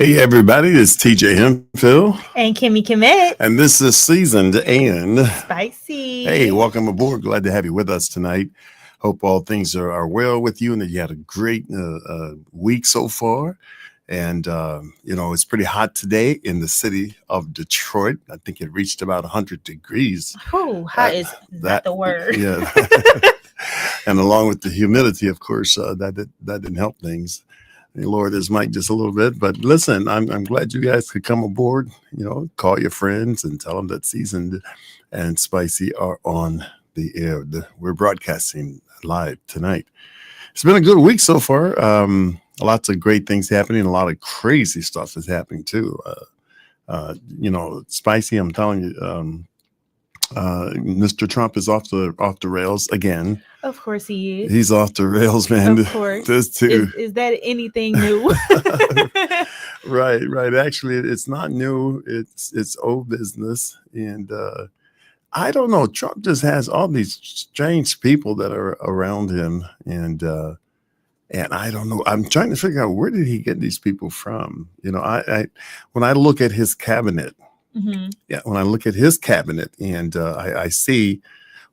Hey everybody, it's TJ Hemphill, And Kimmy Kimet. and this is Seasoned and hey, Spicy. welcome aboard. Glad to have you with us tonight. Hope all things are well with you and that you had a great week so far. And it's pretty hot today in the city of Detroit. I think it reached about 100 degrees. Whew, hot That is not that the word. yeah, and along with the humidity, of course, that didn't help things. They lowered his mic just a little bit, but listen, I'm glad you guys could come aboard. Call your friends and tell them that Seasoned and Spicy are on the air. We're broadcasting live tonight. It's been a good week so far. Lots of great things happening. A lot of crazy stuff is happening too. Spicy. I'm telling you, Mr. Trump is off the rails again. Of course he is. He's off the rails, man. Of course. This too. Is that anything new? Right. Actually, it's not new. It's old business, and I don't know. Trump just has all these strange people that are around him, and I don't know. I'm trying to figure out where did he get these people from. I when I look at his cabinet, when I look at his cabinet, and I see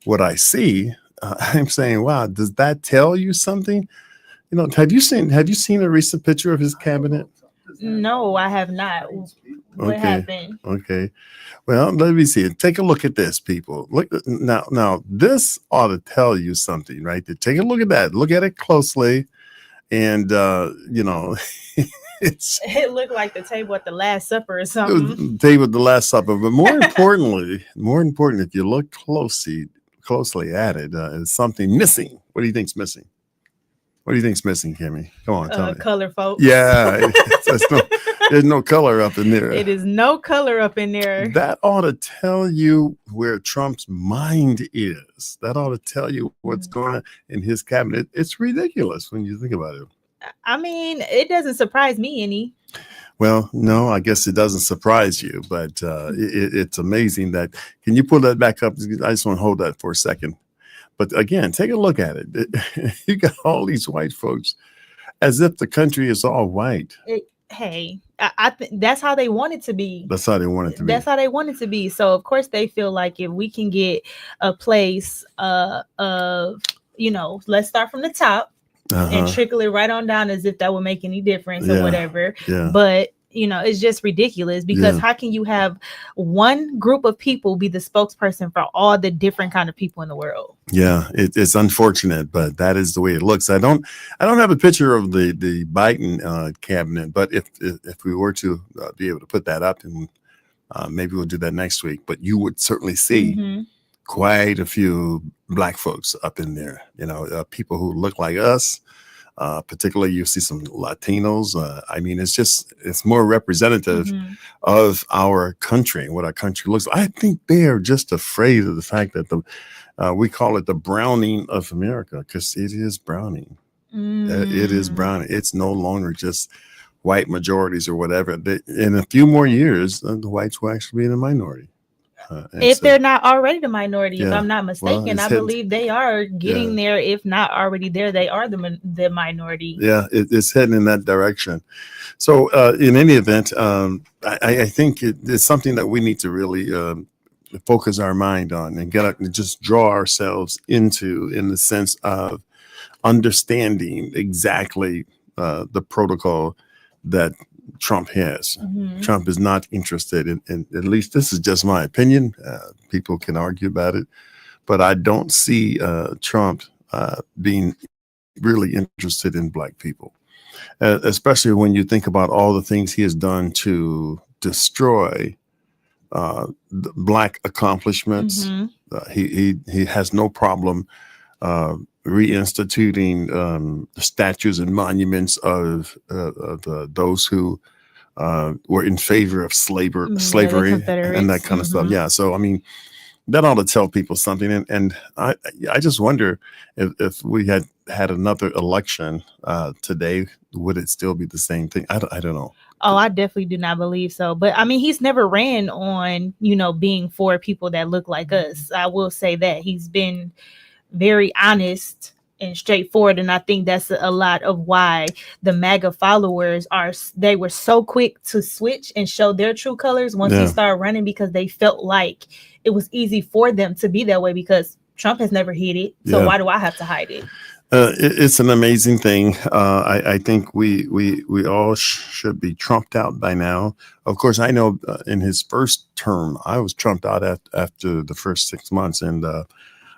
what I see, I'm saying, wow, does that tell you something? Have you seen a recent picture of his cabinet? No, I have not. What Okay. happened? Okay. Well, let me see. Take a look at this, people. Look now. Now, this ought to tell you something, right? Take a look at that. Look at it closely, and it's It looked like the table at the Last Supper or something. David the Last Supper. But more important, if you look closely at it, is something missing. What do you think's missing? What do you think's missing, Kimmy? Come on, tell me. Color, folks. Yeah, there's no color up in there. It is no color up in there. That ought to tell you where Trump's mind is. That ought to tell you what's going on in his cabinet. It's ridiculous when you think about it. I mean, it doesn't surprise me any. Well, no, I guess it doesn't surprise you, but it's amazing that. Can you pull that back up? I just want to hold that for a second. But again, take a look at it. You got all these white folks as if the country is all white. Hey, I think that's how they want it to be. That's how they want it to be. That's how they want it to be. So of course they feel like if we can get a place of, let's start from the top and trickle it right on down as if that would make any difference or whatever. Yeah. But it's just ridiculous because how can you have one group of people be the spokesperson for all the different kind of people in the world? Yeah, it's unfortunate, but that is the way it looks. I don't have a picture of the Biden cabinet, but if we were to be able to put that up, and maybe we'll do that next week. But you would certainly see quite a few black folks up in there. People who look like us. Particularly, you see some Latinos. I mean, it's more representative of our country and what our country looks like. I think they are just afraid of the fact that we call it the browning of America because it is browning. It is browning. It's no longer just white majorities or whatever. In a few more years, the whites will actually be in a minority. If they're not already the minority, if I'm not mistaken, well, I believe they are getting there. If not already there, they are the minority. Yeah, it's heading in that direction. So in any event, I think it's something that we need to really focus our mind on and just draw ourselves into in the sense of understanding exactly the protocol that Trump has. Trump is not interested in, at least this is just my opinion. People can argue about it, but I don't see Trump being really interested in black people, especially when you think about all the things he has done to destroy black accomplishments. He has no problem reinstituting statues and monuments of those who were in favor of slavery and that kind of stuff. Yeah. So, I mean, that ought to tell people something. And I just wonder if we had another election today, would it still be the same thing? I don't know. Oh, I definitely do not believe so. But I mean, he's never ran on, being for people that look like us. I will say that he's been very honest and straightforward. And I think that's a lot of why the MAGA followers they were so quick to switch and show their true colors once he started running, because they felt like it was easy for them to be that way because Trump has never hid it. So why do I have to hide it? It's an amazing thing. I think we all should be trumped out by now. Of course, I know in his first term, I was trumped out after the first 6 months, and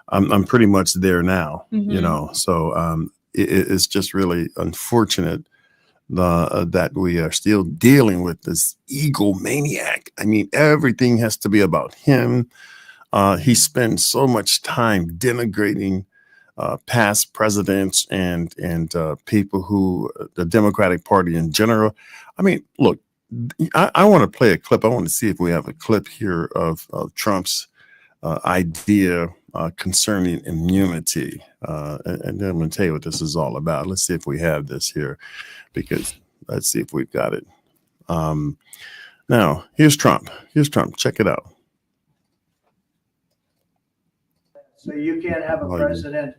I'm pretty much there now. You know, so it's just really unfortunate that we are still dealing with this egomaniac. I mean, everything has to be about him. He spends so much time denigrating past presidents and people who, the Democratic Party in general. I mean, look, I want to play a clip. I want to see if we have a clip here of Trump's idea concerning immunity. And then I'm going to tell you what this is all about. Let's see if we have this here, because let's see if we've got it. Now, here's Trump. Here's Trump. Check it out. So you can't have a president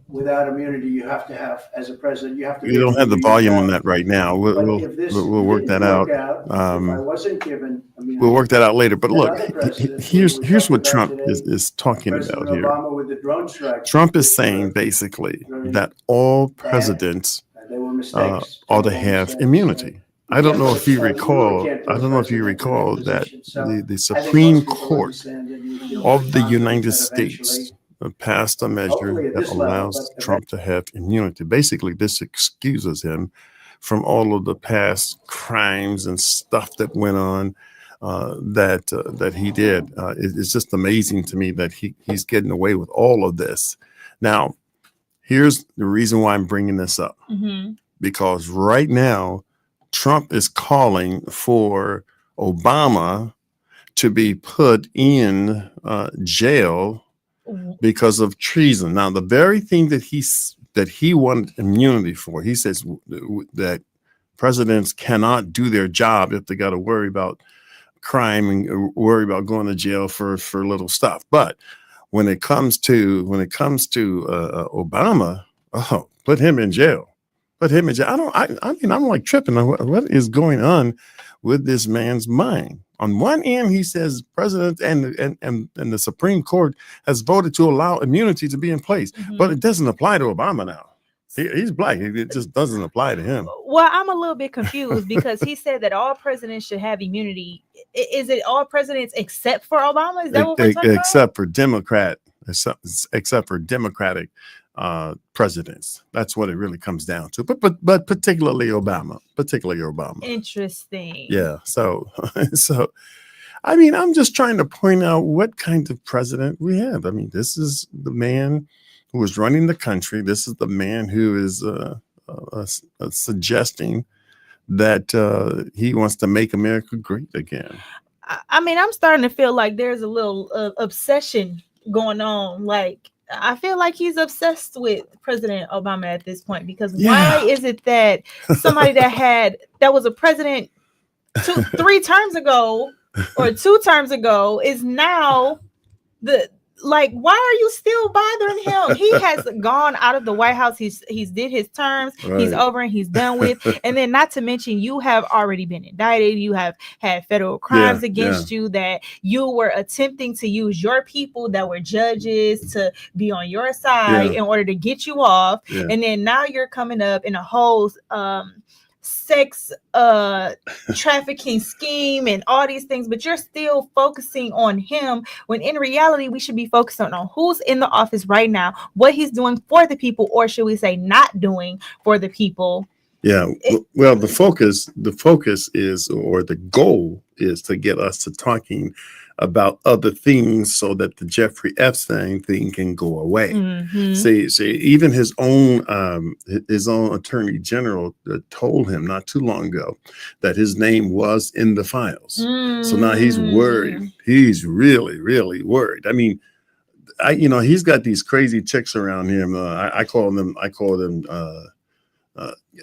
without immunity. You have to have, as a president, you have to. We don't have the volume on that right now. We'll work that out. If I wasn't given immunity, we'll work that out later. But look, here's what Trump is talking about here. Obama with the drone strike. Trump is saying basically that all presidents ought to have immunity. I don't know if you recall. I don't know if you recall that the Supreme Court of the United States passed a measure that allows Trump to have immunity. Basically, this excuses him from all of the past crimes and stuff that went on that he did. It's just amazing to me that he's getting away with all of this. Now, here's the reason why I'm bringing this up. Because right now, Trump is calling for Obama to be put in jail because of treason. Now, the very thing that he wanted immunity for, he says that presidents cannot do their job if they got to worry about crime and worry about going to jail for little stuff. But when it comes to Obama, put him in jail. Put him in jail. I mean, I'm like tripping. What is going on with this man's mind? On one end, he says president and the Supreme Court has voted to allow immunity to be in place, but it doesn't apply to Obama now. He's black. It just doesn't apply to him. Well, I'm a little bit confused because he said that all presidents should have immunity. Is it all presidents except for Obama? Is that what we're talking about? Except for Democratic presidents. That's what it really comes down to. But particularly Obama. Interesting. Yeah. So I mean, I'm just trying to point out what kind of president we have. I mean, this is the man who is running the country. This is the man who is suggesting that he wants to make America great again. I mean, I'm starting to feel like there's a little obsession going on. Like, I feel like he's obsessed with President Obama at this point, because why is it that somebody that was a president 3 terms ago or 2 terms ago is now why are you still bothering him? He has gone out of the White House. He's did his terms. Right. He's over and he's done with. And then not to mention, you have already been indicted. You have had federal crimes against you that you were attempting to use your people that were judges to be on your side in order to get you off. Yeah. And then now you're coming up in a whole sex trafficking scheme and all these things, but you're still focusing on him, when in reality we should be focusing on who's in the office right now, what he's doing for the people, or should we say not doing for the people. Well, the focus is, or the goal is, to get us to talking about other things so that the Jeffrey Epstein thing can go away. See, even his own attorney general told him not too long ago that his name was in the files. So now he's worried. He's really, really worried. I mean, he's got these crazy chicks around him. I call them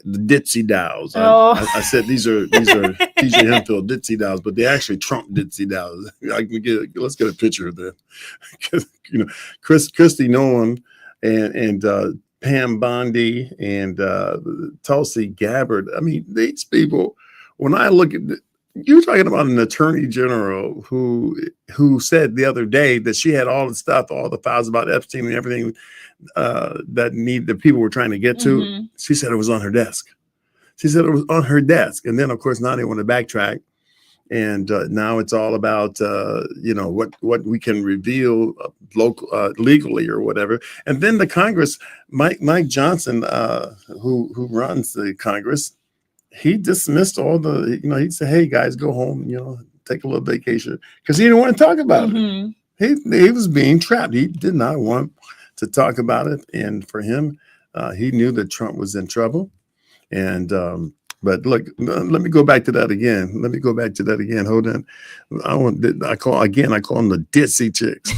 the ditzy dows. I said these are TJ Hemphill ditzy dows, but they actually Trump ditzy dows. Let's get a picture of them. Kristi Noem and Pam Bondi and Tulsi Gabbard. I mean, these people. When I look at you're talking about an attorney general who said the other day that she had all the stuff, all the files about Epstein and everything that people were trying to get to. She said it was on her desk. She said it was on her desk, and then of course now they want to backtrack. And now it's all about what we can reveal legally or whatever. And then the Congress, Mike Johnson, who runs the Congress, he dismissed all the. He'd say, "Hey guys, go home. Take a little vacation," because he didn't want to talk about it. He was being trapped. He did not want to talk about it. And for him, he knew that Trump was in trouble. And but look, let me go back to that again. Hold on. I call them the ditzy chicks.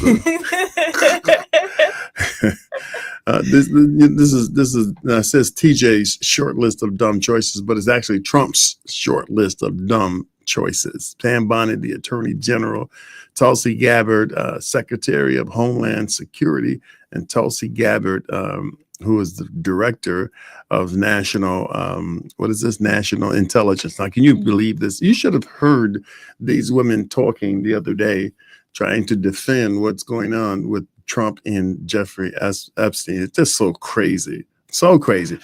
This is says TJ's short list of dumb choices, but it's actually Trump's short list of dumb choices. Pam Bondi, the Attorney General, Tulsi Gabbard, Secretary of Homeland Security, and Tulsi Gabbard, who is the Director of National Intelligence. Now, can you believe this? You should have heard these women talking the other day, trying to defend what's going on with Trump and Jeffrey Epstein. It's just so crazy. So crazy.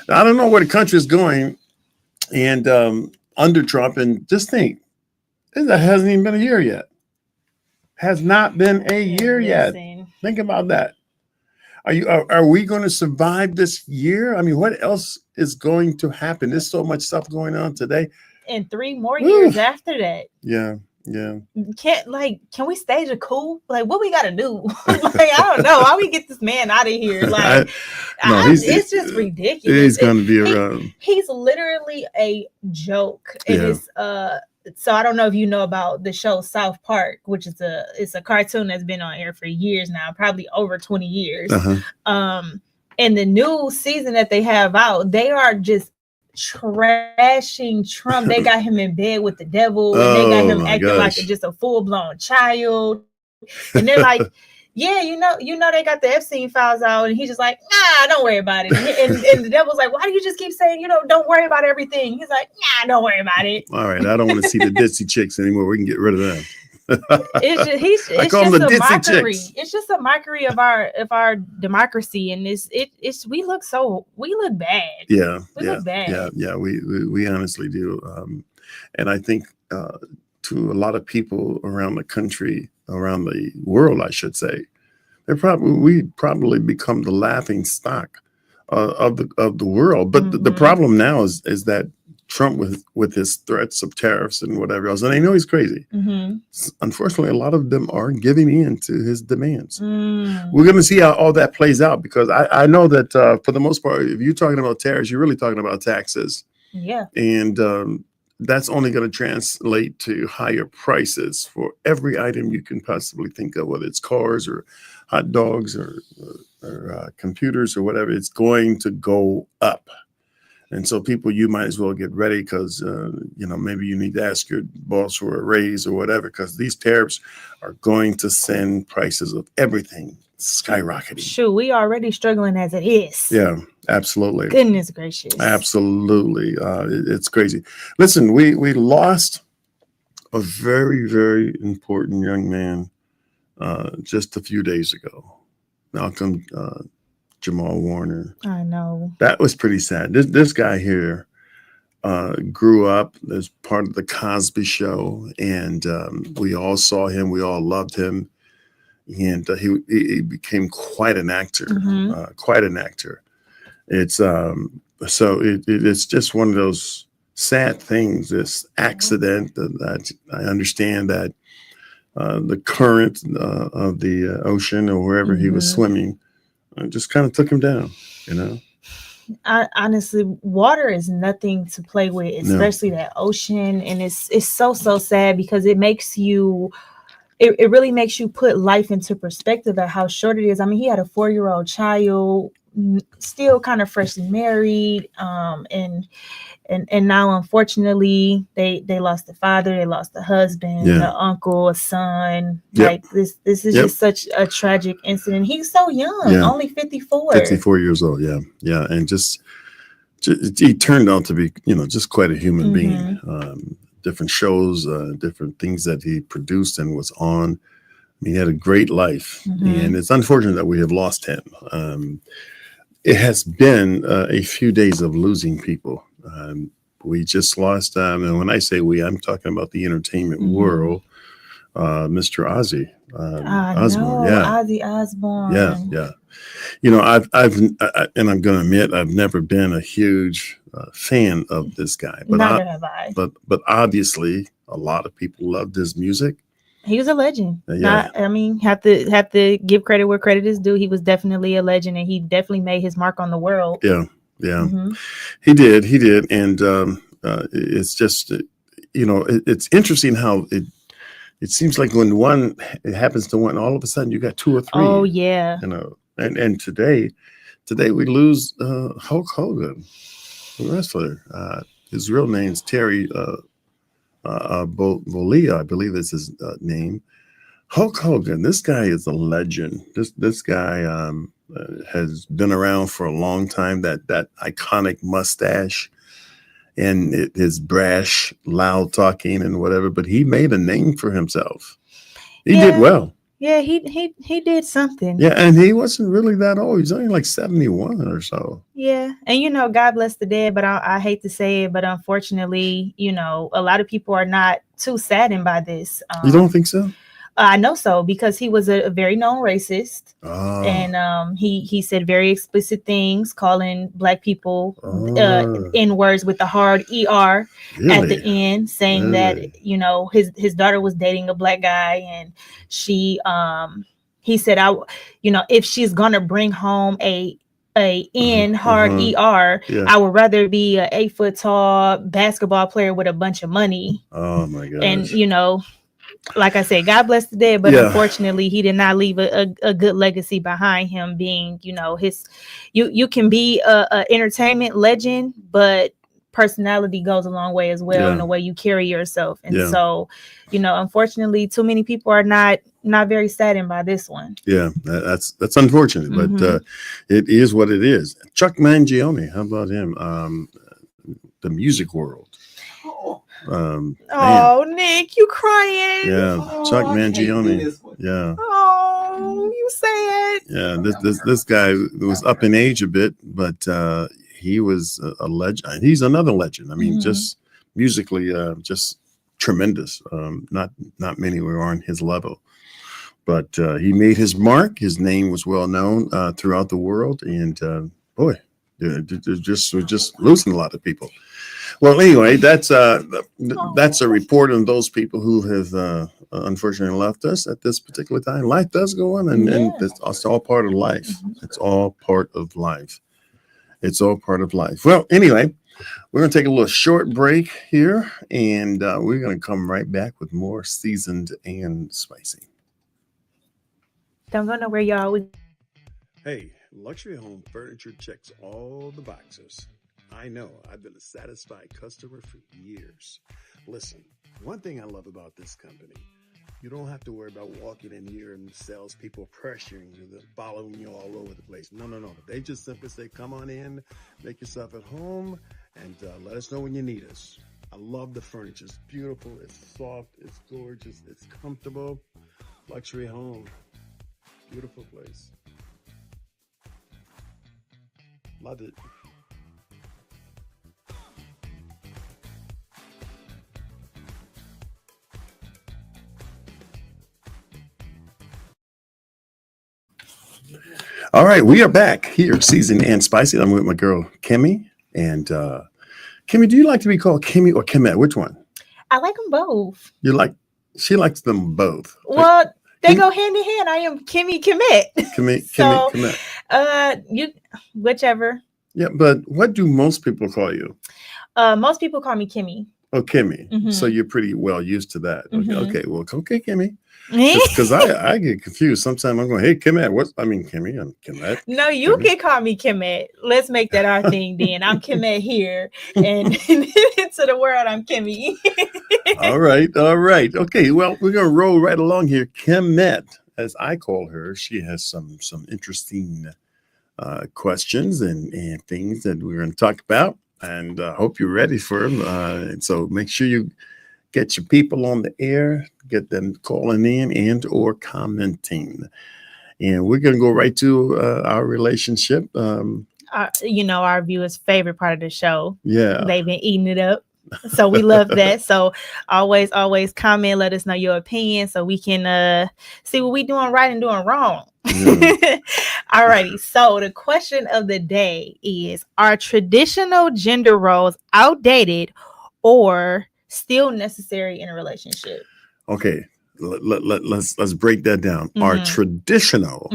I don't know where the country is going and under Trump, and just think, that hasn't even been a year yet. Has not been a year yet. Think about that. Are we going to survive this year? I mean, what else is going to happen? There's so much stuff going on today. And 3 more years after that. Yeah. Can we stage a coup? Like, what we got to do? I don't know. How we get this man out of here? It's just ridiculous. He's going to be around. He's literally a joke. It's so I don't know if you know about the show South Park, which is a cartoon that's been on air for years now, probably over 20 years. And the new season that they have out, they are just trashing Trump. They got him in bed with the devil, and they got him acting like just a full-blown child. And they're like, yeah, you know, they got the Epstein files out, and he's just like, nah, don't worry about it. And the devil's like, why do you just keep saying, don't worry about everything? He's like, nah, don't worry about it. All right, I don't want to see the ditzy chicks anymore. We can get rid of them. It's just a mockery. It's just a mockery of our democracy, and we look bad. Yeah, we look bad. Yeah. We honestly do, and I think to a lot of people around the country, around the world, I should say, we probably become the laughing stock of the world. But the problem now is that Trump with his threats of tariffs and whatever else, and I know he's crazy. Unfortunately, a lot of them are giving in to his demands. We're going to see how all that plays out, because I know that for the most part, if you're talking about tariffs, you're really talking about taxes. Yeah. And that's only going to translate to higher prices for every item you can possibly think of, whether it's cars or hot dogs or computers or whatever. It's going to go up. And so people, you might as well get ready, because, maybe you need to ask your boss for a raise or whatever, because these tariffs are going to send prices of everything skyrocketing. Shoot, we already struggling as it is. Yeah, absolutely. Goodness gracious. Absolutely. It's crazy. Listen, we lost a very, very important young man just a few days ago. Malcolm Jamal Warner. I know. That was pretty sad. This guy here grew up as part of the Cosby Show, and we all saw him. We all loved him, and he became quite an actor. Quite an actor. It's so it's just one of those sad things. This accident that I understand that the current of the ocean or wherever he was swimming just kind of took him down, Honestly, water is nothing to play with, especially that ocean. And it's so sad, because it makes you, it really makes you put life into perspective at how short it is. I mean, he had a 4-year-old child, still kind of freshly married, and now unfortunately they lost the father, they lost the husband, the uncle, a son. Like this is just such a tragic incident. He's so young, only 54 years old. Yeah, and just he turned out to be, just quite a human being. Different shows, different things that he produced and was on. I mean, he had a great life, and it's unfortunate that we have lost him. It has been a few days of losing people. We just lost, and when I say we, I'm talking about the entertainment world. Mr. Ozzy Osbourne. Ozzy Osbourne. Yeah. And I'm going to admit, I've never been a huge fan of this guy. But Neither have I. But obviously, a lot of people loved his music. He was a legend. Have to give credit where credit is due. He was definitely a legend, and he definitely made his mark on the world. Yeah. He did. And it's just, it's interesting how it seems like when it happens to one, all of a sudden you got two or three. Oh yeah. And today we lose Hulk Hogan, the wrestler. His real name's Terry Bollea, I believe is his name. Hulk Hogan, this guy is a legend. This guy has been around for a long time. That iconic mustache and his brash, loud talking and whatever. But he made a name for himself. He did well. Yeah, he did something. Yeah, and he wasn't really that old. He's only like 71 or so. Yeah, and God bless the dead, but I hate to say it, but unfortunately, a lot of people are not too saddened by this. You don't think so? I know so, because he was a very known racist, and he said very explicit things, calling Black people N words with the hard ER at the end, saying that his daughter was dating a Black guy, and he said if she's gonna bring home a N hard ER, I would rather be a 8 foot tall basketball player with a bunch of money. Oh my God! And like I said, God bless the dead, but unfortunately, he did not leave a good legacy behind him. Being, you can be a entertainment legend, but personality goes a long way as well, in the way you carry yourself. And so, unfortunately, too many people are not very saddened by this one. Yeah, that's unfortunate, but it is what it is. Chuck Mangione, how about him? The music world. Nick, you crying? Yeah, Chuck Mangione. Yeah. Oh, you sad? Yeah, this guy was up in age a bit, but he was a legend. He's another legend. I mean, just musically, just tremendous. Not many were on his level, but he made his mark. His name was well known throughout the world, and boy, we're just losing a lot of people. Well, anyway, that's a report on those people who have unfortunately left us at this particular time. Life does go on, and it's all part of life. It's all part of life. It's all part of life. Well, anyway, we're going to take a little short break here, and we're going to come right back with more Seasoned and Spicy. Don't go nowhere, y'all. Hey, Luxury Home Furniture checks all the boxes. I know, I've been a satisfied customer for years. Listen, one thing I love about this company, you don't have to worry about walking in here and salespeople pressuring you, following you all over the place. No. They just simply say, come on in, make yourself at home, and let us know when you need us. I love the furniture. It's beautiful, it's soft, it's gorgeous, it's comfortable. Luxury Home, beautiful place. Love it. All right, we are back here, Seasoned and Spicy. I'm with my girl, Kimmy. And Kimmy, do you like to be called Kimmy or Kimette? Which one? I like them both. She likes them both. Well, they go hand in hand. I am Kimmy Kimette. Kimette. You whichever. Yeah, but what do most people call you? Most people call me Kimmy. Oh, Kimmy. So you're pretty well used to that. Okay, well, okay, Kimmy. Because I get confused. Sometimes I'm going, hey, Kemet, Kimmy, I'm Kemet. No, you Kemet. can call me Kemet. Let's make that our thing then. I'm Kemet here, and to the world, I'm Kimmy. All right. Okay, well, we're going to roll right along here. Kemet, as I call her, she has some interesting questions and things that we're going to talk about, and I hope you're ready for them. And so make sure you get your people on the air, get them calling in and or commenting. And we're going to go right to our relationship. Our viewers' favorite part of the show. Yeah. They've been eating it up. So we love that. So always comment, let us know your opinion so we can see what we doing right and doing wrong. Yeah. All righty. So the question of the day is, are traditional gender roles outdated or still necessary in a relationship? Okay. Let's break that down. Mm-hmm. Our traditional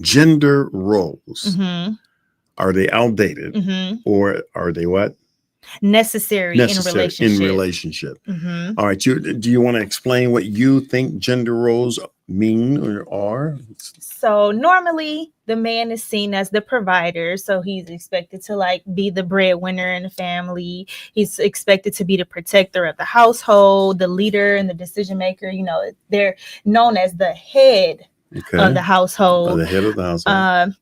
gender roles, are they outdated or are they what? Necessary in relationship. All right. Do you want to explain what you think gender roles mean or are? So normally the man is seen as the provider. So he's expected to be the breadwinner in the family. He's expected to be the protector of the household, the leader and the decision maker. They're known as the head of the household. The head of the household.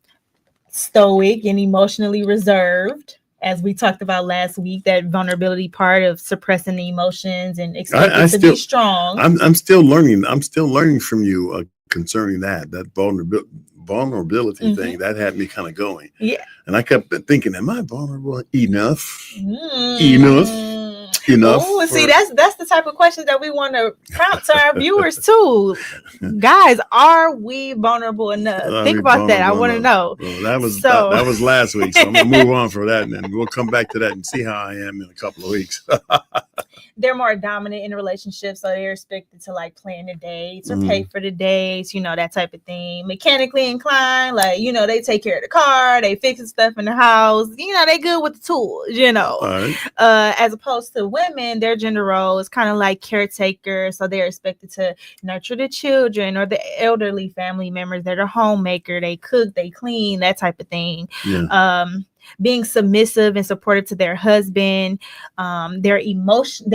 Stoic and emotionally reserved. As we talked about last week, that vulnerability part of suppressing the emotions and expecting to be strong. I'm still learning. I'm still learning from you concerning that vulnerability thing. That had me kind of going. Yeah. And I kept thinking, am I vulnerable enough? Enough. Oh, see, that's the type of questions that we want to prompt to our viewers too. Guys, are we vulnerable enough? Think about that. I want to know. Well, that was last week, so I'm gonna move on for that, and then we'll come back to that and see how I am in a couple of weeks. They're more dominant in relationships, so they're expected to plan the dates or pay for the dates, that type of thing. Mechanically inclined, they take care of the car, they fixing stuff in the house, they good with the tools, Right. As opposed to women, their gender role is kind of like caretaker, so they're expected to nurture the children or the elderly family members. They're the homemaker, they cook, they clean, that type of thing. Yeah. Being submissive and supportive to their husband. They're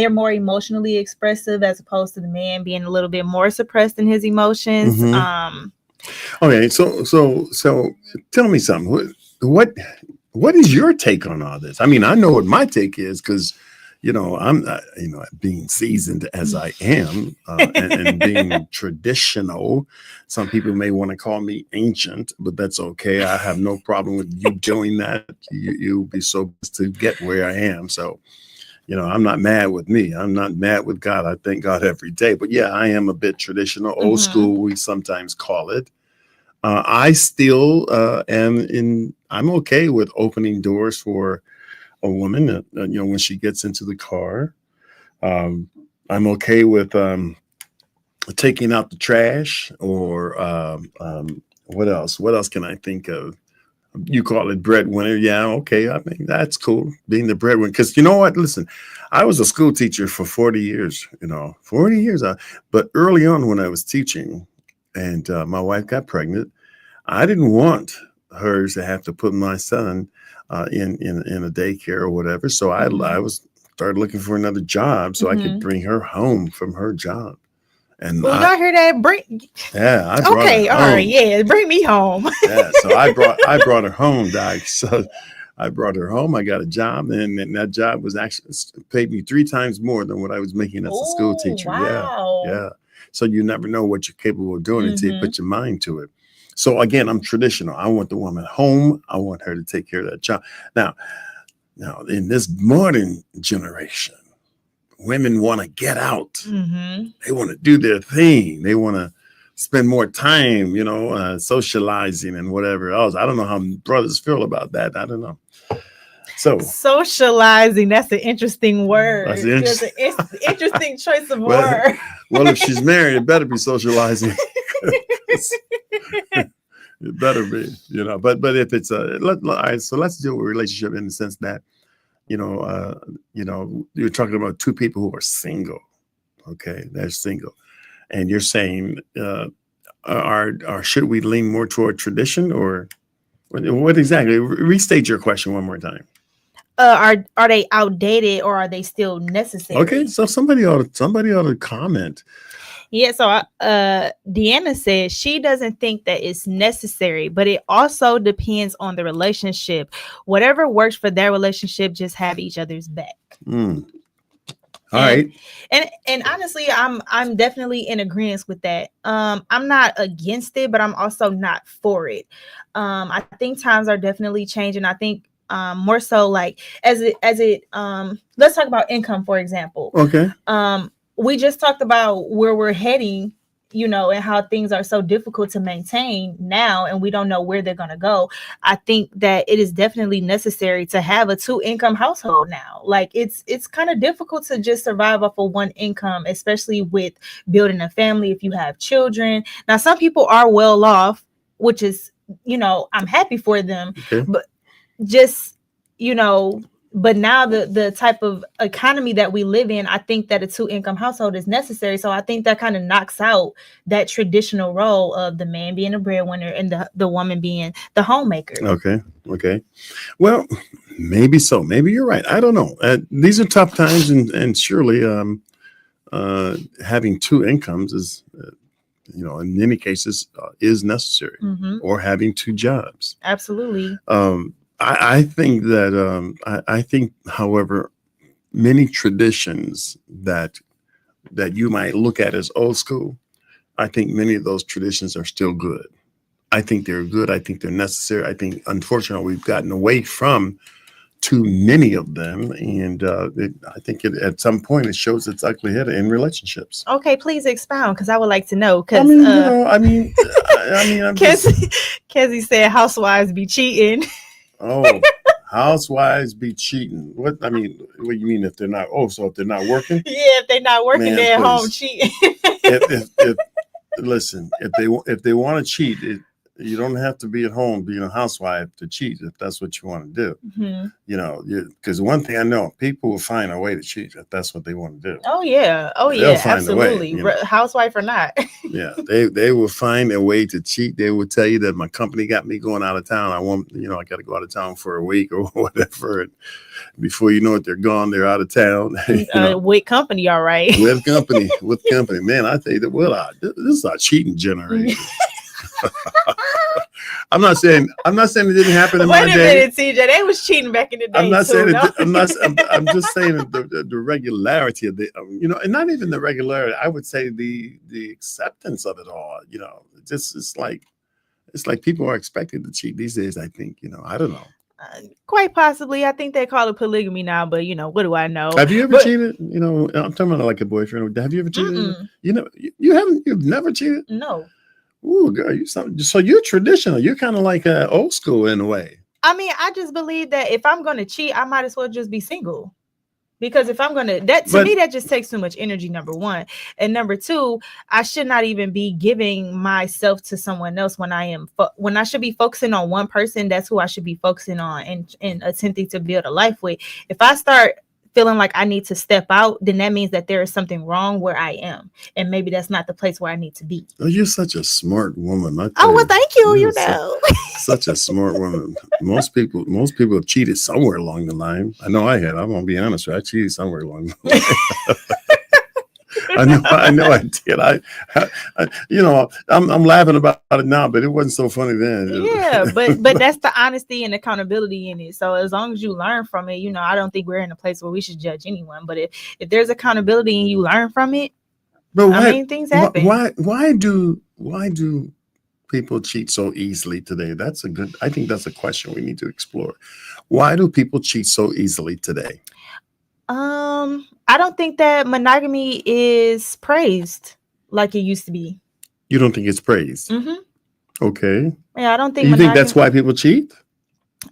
more emotionally expressive as opposed to the man being a little bit more suppressed in his emotions. Okay, so tell me something. What is your take on all this? I mean, I know what my take is because I'm being seasoned as I am and being traditional. Some people may want to call me ancient, but that's okay. I have no problem with you doing that. You'll be so blessed to get where I am. So, I'm not mad with me. I'm not mad with God. I thank God every day. But yeah, I am a bit traditional, old school, we sometimes call it. I still I'm okay with opening doors for a woman, when she gets into the car. I'm okay with taking out the trash or what else? What else can I think of? You call it breadwinner. Yeah, okay. I mean, that's cool, being the breadwinner. Because you know what? Listen, I was a school teacher for 40 years, 40 years. But early on when I was teaching and my wife got pregnant, I didn't want her to have to put my son in a daycare or whatever. So I started looking for another job so I could bring her home from her job. And y'all hear that? Bring me home. Yeah, so I brought her home, Doc. So I brought her home. I got a job, and that job was actually paid me 3 times more than what I was making as a school teacher. Wow. Yeah. So you never know what you're capable of doing until you put your mind to it. So again, I'm traditional. I want the woman home. I want her to take care of that child. Now, in this modern generation, women want to get out. They want to do their thing. They want to spend more time, socializing and whatever else. I don't know how brothers feel about that. I don't know. So socializing, that's an interesting word. That's an interesting choice of word. Well, if she's married, it better be socializing. It better be, but if it's all right, so let's deal with relationship in the sense that, you're talking about 2 people who are single. Okay. They're single. And you're saying, should we lean more toward tradition, or what exactly? Restate your question one more time. Are they outdated or are they still necessary? Okay, so somebody ought to comment. Yeah, so Deanna says she doesn't think that it's necessary, but it also depends on the relationship. Whatever works for their relationship, just have each other's back. All right. And honestly, I'm definitely in agreement with that. I'm not against it, but I'm also not for it. I think times are definitely changing. I think more so like as it let's talk about income, for example. Okay. We just talked about where we're heading, and how things are so difficult to maintain now, and we don't know where they're going to go. I think that it is definitely necessary to have a 2-income household now. Like it's kind of difficult to just survive off of one income, especially with building a family if you have children. Now, some people are well off, which is, I'm happy for them, okay. But just, but now the type of economy that we live in, I think that a 2-income household is necessary. So I think that kind of knocks out that traditional role of the man being a breadwinner and the woman being the homemaker. Okay. Well, maybe so. Maybe you're right. I don't know. These are tough times, and surely having 2 incomes is, in many cases is necessary, or having 2 jobs. Absolutely. I think that I think, however, many traditions that you might look at as old school, I think many of those traditions are still good. I think they're good. I think they're necessary. I think, unfortunately, we've gotten away from too many of them, and I think at some point it shows its ugly head in relationships. Okay, please expound, because I would like to know. Kezzy said housewives be cheating. Oh, housewives be cheating. What do you mean if they're not? Oh, so if they're not working? Yeah, if they're not working, they're at home cheating. Listen, if they want to cheat, you don't have to be at home being a housewife to cheat if that's what you want to do. Because one thing I know, people will find a way to cheat if that's what they want to do. Oh yeah, absolutely. Housewife or not. Yeah, they will find a way to cheat. They will tell you that my company got me going out of town. I got to go out of town for a week or whatever. And before you know it, they're gone. They're out of town. With company, all right. With company. Man, I tell you that. This is our cheating generation. I'm not saying it didn't happen in my day. Wait a minute, TJ. They was cheating back in the day. I'm not saying it. I'm just saying the regularity of and not even the regularity. I would say the acceptance of it all. It's like people are expected to cheat these days. I think. I don't know. Quite possibly. I think they call it polygamy now, but what do I know? Have you ever cheated? I'm talking about like a boyfriend. Have you ever cheated? You've never cheated? No. Ooh, girl, so you're traditional. You're kind of like old school in a way. I just believe that if I'm going to cheat, I might as well just be single. Because if I'm going to, that just takes too much energy, number one. And number two, I should not even be giving myself to someone else when I should be focusing on one person. That's who I should be focusing on and attempting to build a life with. If I start feeling like I need to step out, then that means that there is something wrong where I am. And maybe that's not the place where I need to be. Oh, you're such a smart woman. Well, thank you. Such a smart woman. Most people have cheated somewhere along the line. I know I had. I'm going to be honest with you. I cheated somewhere along the line. I know I did. I'm laughing about it now, but it wasn't so funny then. Yeah, but that's the honesty and accountability in it. So as long as you learn from it, I don't think we're in a place where we should judge anyone. But if there's accountability and you learn from it, things happen. Why do people cheat so easily today? I think that's a question we need to explore. Why do people cheat so easily today? I don't think that monogamy is praised like it used to be. You don't think it's praised? Mm-hmm. Okay. Yeah, I don't think. You think that's why people cheat?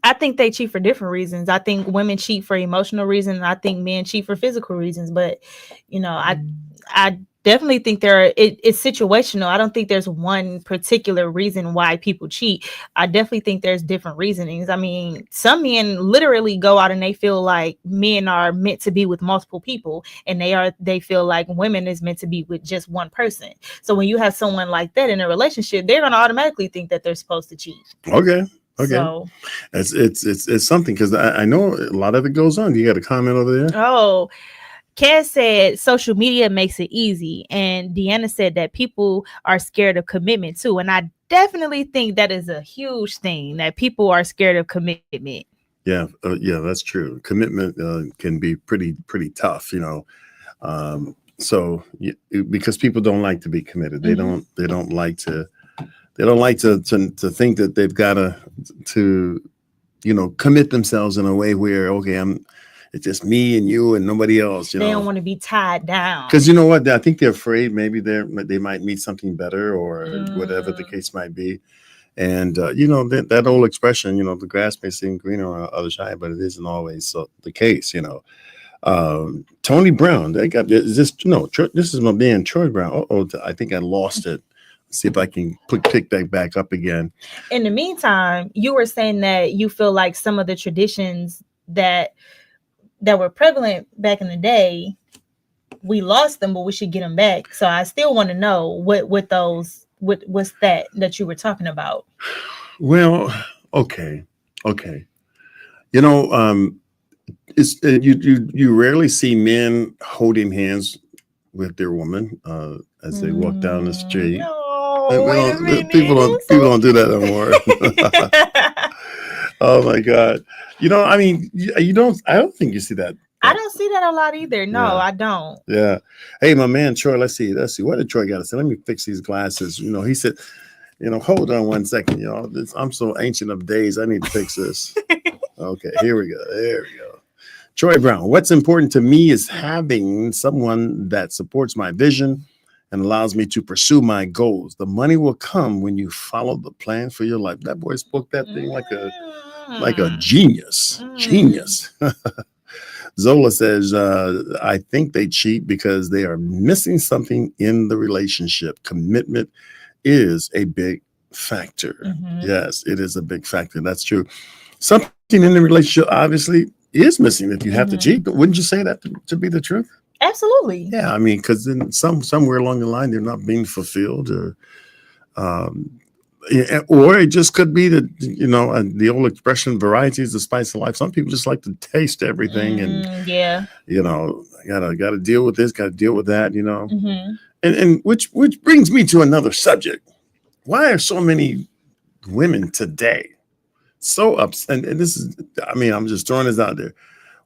I think they cheat for different reasons. I think women cheat for emotional reasons. I think men cheat for physical reasons. But I definitely think it's situational. I don't think there's one particular reason why people cheat. I definitely think there's different reasonings. I mean, some men literally go out and they feel like men are meant to be with multiple people, and they feel like women is meant to be with just one person. So when you have someone like that in a relationship, they're going to automatically think that they're supposed to cheat. Okay. So it's something, because I know a lot of it goes on. You got a comment over there? Oh, Ken said social media makes it easy. And Deanna said that people are scared of commitment too. And I definitely think that is a huge thing, that people are scared of commitment. Yeah, that's true. Commitment can be pretty tough, So because people don't like to be committed, they don't like to think that they've got to commit themselves in a way where, okay, it's just me and you and nobody else. They don't want to be tied down. Because you know what? I think they're afraid maybe they might meet something better, or whatever the case might be. And, that old expression, the grass may seem greener on the other side, but it isn't always the case, Tony Brown, this is my man, Troy Brown. I think I lost it. See if I can pick that back up again. In the meantime, you were saying that you feel like some of the traditions that were prevalent back in the day, we lost them, but we should get them back. So I still want to know what's that you were talking about. Well, okay. It's you rarely see men holding hands with their woman as they walk down the street. People don't do that anymore. Oh my God. I don't think you see that. I don't see that a lot either. No, yeah. I don't. Yeah. Hey, my man, Troy, let's see. What did Troy got to say? Let me fix these glasses. He said, hold on 1 second. I'm so ancient of days. I need to fix this. Okay, here we go. There we go. Troy Brown, what's important to me is having someone that supports my vision and allows me to pursue my goals. The money will come when you follow the plan for your life. That boy spoke that thing like a genius. Genius. Zola says, I think they cheat because they are missing something in the relationship. Commitment is a big factor. Yes, it is a big factor. That's true. Something in the relationship obviously is missing if you have to cheat. Wouldn't you say that to be the truth? Absolutely. Yeah, I mean, because then somewhere along the line they're not being fulfilled, or it just could be that the old expression, variety is the spice of life. Some people just like to taste everything, and gotta deal with this, gotta deal with that, and which brings me to another subject. Why are so many women today so upset? And this is, I'm just throwing this out there.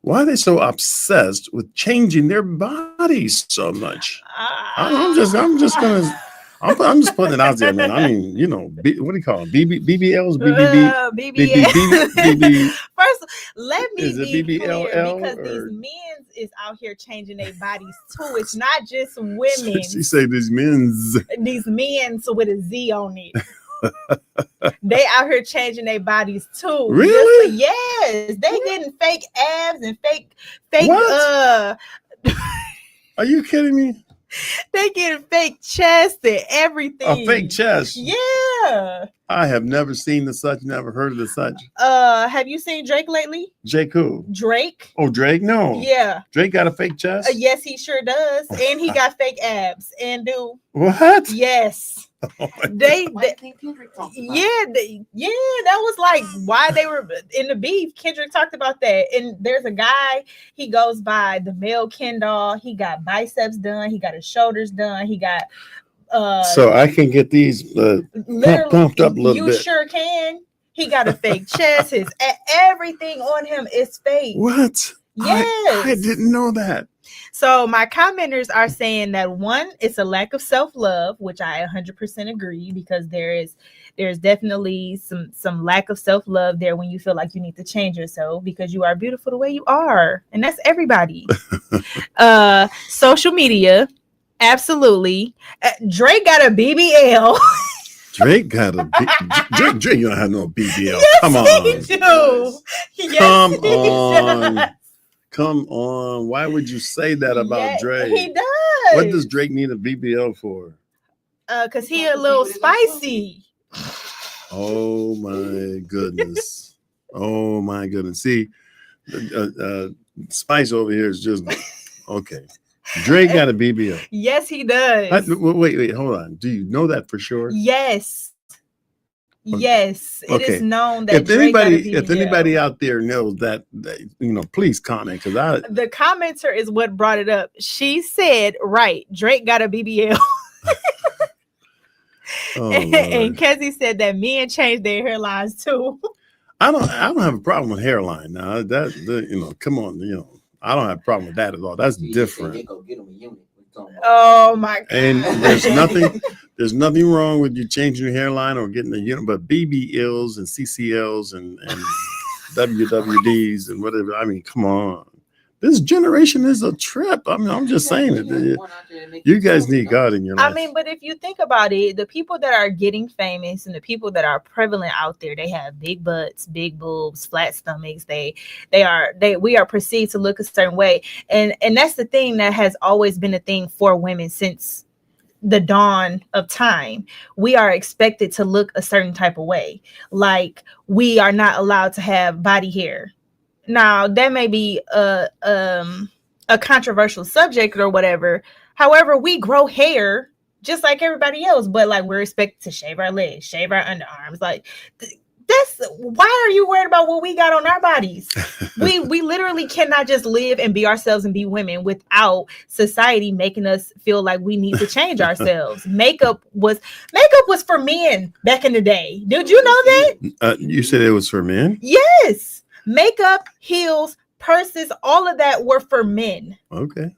Why are they so obsessed with changing their bodies so much? I'm just putting it out there, man. I mean, what do you call them? BBLs, BBB. First, let me be BBLL, clear, because these men is out here changing their bodies too. It's not just women. She said these men's. These men with a Z on it. They out here changing their bodies too. Really? Yes. They getting fake abs and fake what? Are you kidding me? They getting fake chest and everything. A fake chest? Yeah. I have never seen the such, never heard of the such. Have you seen Drake lately? Drake who? Drake. Oh, Drake? No. Yeah. Drake got a fake chest? Yes, he sure does. And he got fake abs. And what? Yes. Oh that was like why they were in the beef. Kendrick talked about that. And there's a guy, he goes by the male Ken doll. He got biceps done, he got his shoulders done, he got so I can get these pumped up a little bit. You sure can. He got a fake chest. His everything on him is fake. What? Yes. I didn't know that. So my commenters are saying that one, it's a lack of self-love, which I 100% agree, because there's definitely some lack of self-love there when you feel like you need to change yourself, because you are beautiful the way you are. And that's everybody. Social media. Absolutely. Drake got a BBL. Drake got a Drake. You don't have no BBL. Yes, Come on. He do. Yes, Come on. Come on. Why would you say that about Drake? He does. What does Drake need a BBL for? Cause he a little spicy. Oh my goodness. Oh my goodness. See, Spice over here is just okay. Drake got a BBL. Yes, he does. Wait, hold on. Do you know that for sure? Yes. Okay. Yes, it is known that if anybody out there knows that, please comment, because the commenter is what brought it up. She said, right, Drake got a BBL. And Kezzy said that men change their hairlines too. I don't have a problem with hairline now. Come on, I don't have a problem with that at all. That's different. Oh my God. And there's nothing wrong with you changing your hairline or getting a unit, but BBLs and CCLs and WWDs and whatever. I mean, come on. This generation is a trip. I mean, I'm just saying it. You guys need God in your life. I mean, but if you think about it, the people that are getting famous and the people that are prevalent out there, they have big butts, big boobs, flat stomachs. We are perceived to look a certain way. And that's the thing that has always been a thing for women since the dawn of time. We are expected to look a certain type of way. Like, we are not allowed to have body hair. Now, that may be a controversial subject or whatever. However, we grow hair just like everybody else, but like, we're expected to shave our legs, shave our underarms. Like, why are you worried about what we got on our bodies? we literally cannot just live and be ourselves and be women without society making us feel like we need to change ourselves. Makeup was for men back in the day. Did you know that? You said it was for men? Yes. Makeup, heels, purses, all of that were for men. Okay,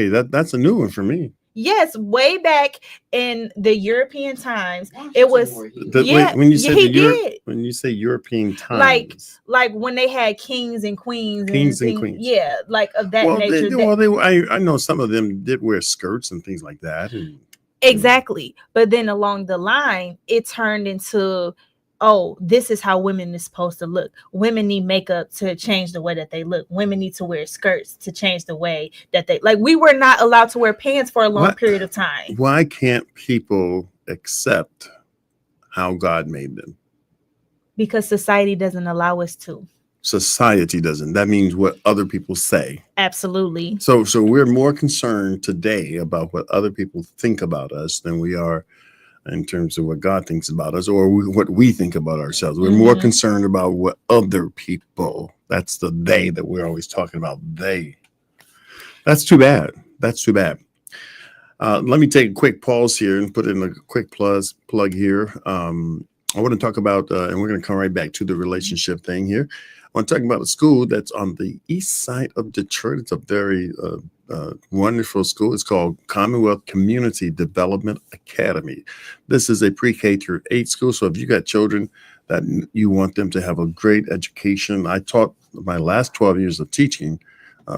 that's a new one for me. Yes, way back in the European times, it was. When you say European times, like when they had kings and queens, yeah, like of that nature. I know some of them did wear skirts and things like that. Exactly, but then along the line, it turned into, oh, this is how women is supposed to look. Women need makeup to change the way that they look. Women need to wear skirts to change the way that they like. We were not allowed to wear pants for a long period of time. Why can't people accept how God made them? Because society doesn't allow us to. Society doesn't. That means what other people say. Absolutely. So we're more concerned today about what other people think about us than we are in terms of what God thinks about us or what we think about ourselves. We're more concerned about what other people, that's the they that we're always talking about, they. That's too bad. Let me take a quick pause here and put in a quick plug here. I want to talk about, and we're going to come right back to the relationship thing here. I want to talk about a school that's on the east side of Detroit. It's a very wonderful school. It's called Commonwealth Community Development Academy. This is a pre-K through 8 school. So if you got children that you want them to have a great education, I taught my last 12 years of teaching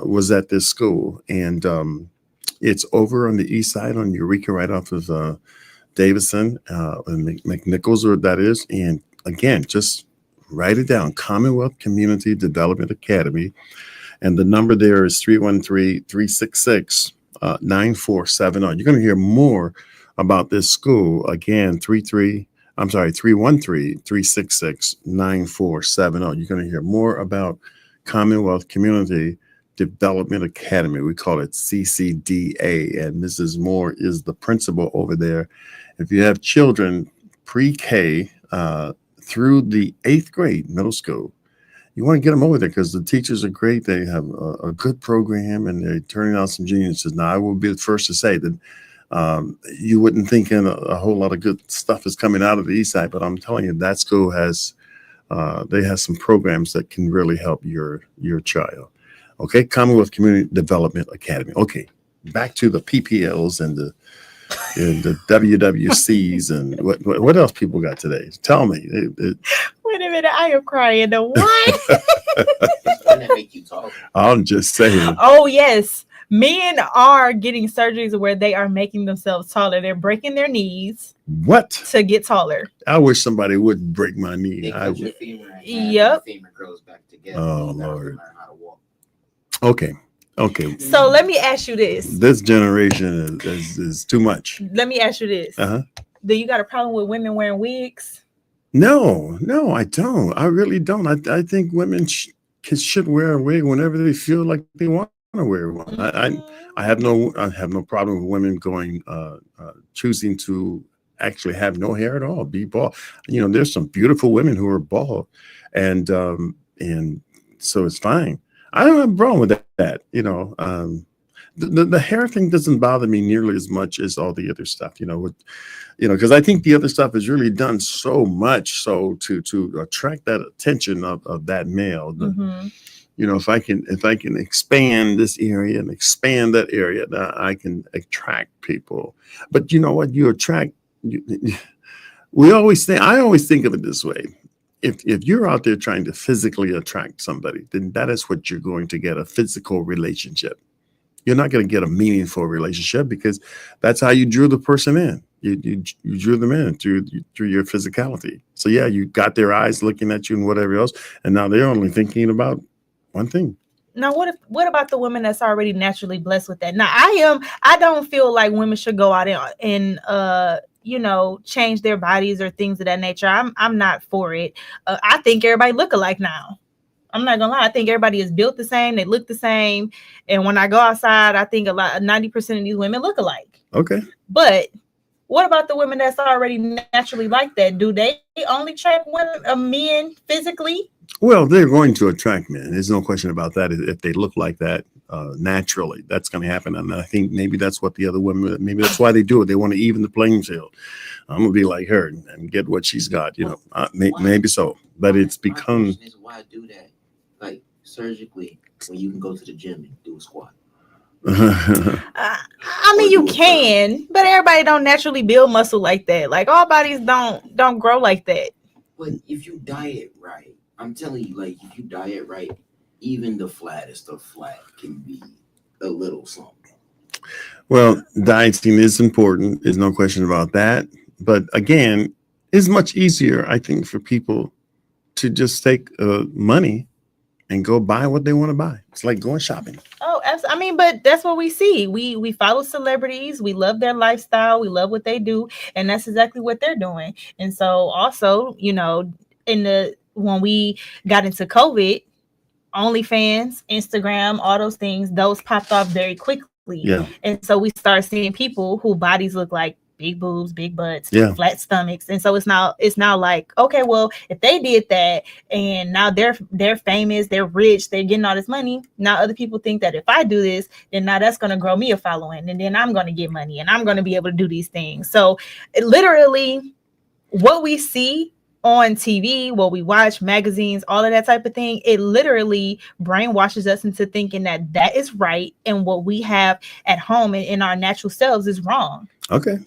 was at this school. And it's over on the east side on Eureka, right off of Davison and McNichols, or that is. And again, just write it down, Commonwealth Community Development Academy. And the number there is 313-366-9470. You're going to hear more about this school. Again, 313-366-9470. You're going to hear more about Commonwealth Community Development Academy. We call it CCDA. And Mrs. Moore is the principal over there. If you have children pre-K through the 8th grade middle school, you want to get them over there because the teachers are great. They have a good program and they're turning out some geniuses. Now, I will be the first to say that you wouldn't think a whole lot of good stuff is coming out of the east side, but I'm telling you, that school has some programs that can really help your child. Okay, Commonwealth Community Development Academy. Okay, back to the PPLs and the WWCs and what else people got today? Tell me. Wait a minute, I am crying. The what? I'm just saying. Oh yes, men are getting surgeries where they are making themselves taller. They're breaking their knees. What? To get taller. I wish somebody would break my knee. Yep. Femur grows back together. Oh Lord. Okay. Okay. So let me ask you this. This generation is too much. Let me ask you this. Do you got a problem with women wearing wigs? No, I don't. I really don't. I think women should wear a wig whenever they feel like they want to wear one. I have no problem with women going choosing to actually have no hair at all, be bald. You know, there's some beautiful women who are bald, and so it's fine. I don't have a problem with that. You know, the hair thing doesn't bother me nearly as much as all the other stuff. You know, because I think the other stuff is really done so much so to attract that attention of that male. You know, if I can expand this area and expand that area, I can attract people. But you know what? You attract. I always think of it this way. If you're out there trying to physically attract somebody, then that is what you're going to get, a physical relationship. You're not going to get a meaningful relationship because that's how you drew the person in. You drew them in through your physicality. So yeah, you got their eyes looking at you and whatever else, and now they're only thinking about one thing. Now, what about the women that's already naturally blessed with that? Now, I don't feel like women should go out and you know, change their bodies or things of that nature. I'm not for it. I think everybody look alike now. I'm not gonna lie. I think everybody is built the same. They look the same. And when I go outside, I think 90% of these women look alike. Okay. But what about the women that's already naturally like that? Do they only attract men physically? Well, they're going to attract men. There's no question about that. If they look like that naturally, that's going to happen. And I think maybe that's what the other women, maybe that's why they do it. They want to even the playing field. I'm going to be like her and get what she's got, you know, maybe so. But it's become. Why do that? Like surgically, when you can go to the gym and do a squat. I mean, you can, but everybody don't naturally build muscle like that. Like all bodies don't grow like that. But if you diet right, I'm telling you, like if you diet right, even the flattest of flat can be a little something. Well, dieting is important. There's no question about that. But again, it's much easier, I think, for people to just take money and go buy what they want to buy. It's like going shopping. Oh, I mean, but that's what we see. We follow celebrities. We love their lifestyle. We love what they do. And that's exactly what they're doing. And so also, you know, when we got into COVID, OnlyFans, Instagram, all those things, those popped off very quickly. Yeah. And so we started seeing people whose bodies look like big boobs, big butts, flat stomachs. And so it's now like, okay, well, if they did that and now they're famous, they're rich, they're getting all this money. Now other people think that if I do this, then now that's going to grow me a following and then I'm going to get money and I'm going to be able to do these things. So literally what we see on TV, what we watch, magazines, all of that type of thing, it literally brainwashes us into thinking that is right and what we have at home and in our natural selves is wrong. Okay.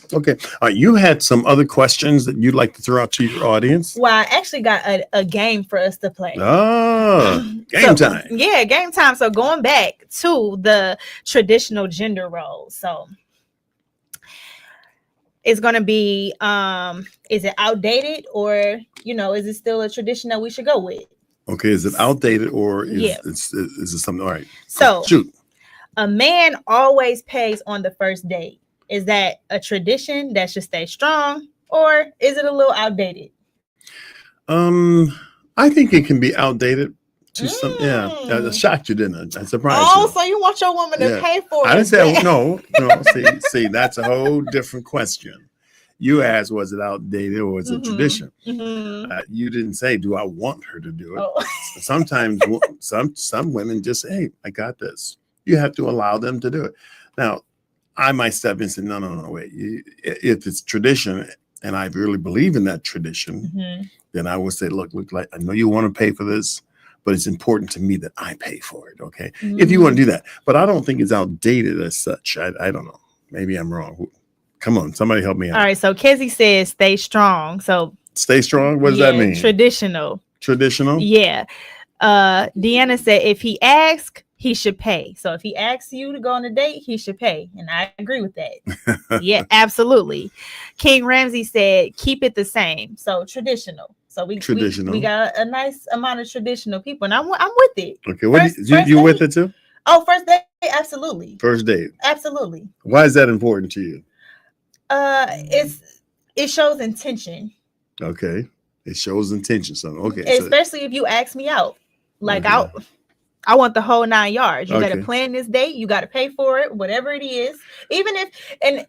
You had some other questions that you'd like to throw out to your audience? Well, I actually got a game for us to play. Game time. Yeah, game time. So going back to the traditional gender roles. So it's going to be, is it outdated or, you know, is it still a tradition that we should go with? Okay. Is it outdated or is it something? All right. So shoot. A man always pays on the first date. Is that a tradition that should stay strong or is it a little outdated? I think it can be outdated to some. Yeah. I shocked you, didn't I? I surprised you. Oh, so you want your woman to pay for it? I didn't say no. See, that's a whole different question. You asked, was it outdated or was it tradition? You didn't say, do I want her to do it? Oh. Sometimes some women just say, hey, I got this. You have to allow them to do it. Now, I might step in and say, no, wait. If it's tradition and I really believe in that tradition, then I would say, look, like I know you want to pay for this, but it's important to me that I pay for it. Okay. If you want to do that, but I don't think it's outdated as such. I don't know. Maybe I'm wrong. Come on, somebody help me out. All right. So Kezzy says stay strong. So stay strong. What does that mean? Traditional. Yeah. Deanna said if he asks, he should pay. So if he asks you to go on a date, he should pay. And I agree with that. Yeah, absolutely. King Ramsey said, keep it the same. So traditional. So we got a nice amount of traditional people and I'm with it. Okay. You with it too? Oh, first date. absolutely. First date. Absolutely. Why is that important to you? It shows intention. Okay. It shows intention. So okay. Especially if you ask me out. Like Okay. I want the whole 9 yards. You got to Okay. plan this date. You got to pay for it, whatever it is. Even if and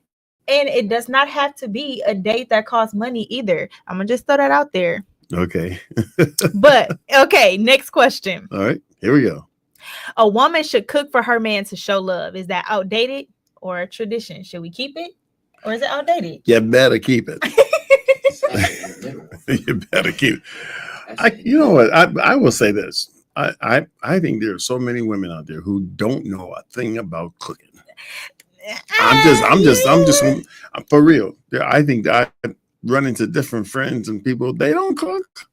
it does not have to be a date that costs money either. I'm gonna just throw that out there. Okay. But okay, next question. All right, here we go. A woman should cook for her man to show love. Is that outdated or a tradition? Should we keep it or is it outdated? You better keep it. You better keep it. You know what? I will say this. I think there are so many women out there who don't know a thing about cooking. I'm just for real. I think that I run into different friends and people, they don't cook.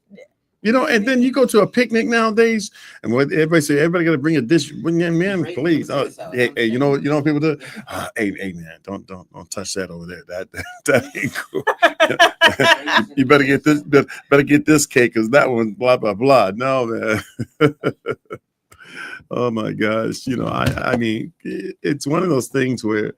You know, and then you go to a picnic nowadays, and what everybody say, everybody got to bring a dish. Man, please. Hey, you know what people do? Hey, man, don't touch that over there. That ain't cool. You better get this cake because that one, blah blah blah. No, man. Oh my gosh, you know, I mean, it's one of those things where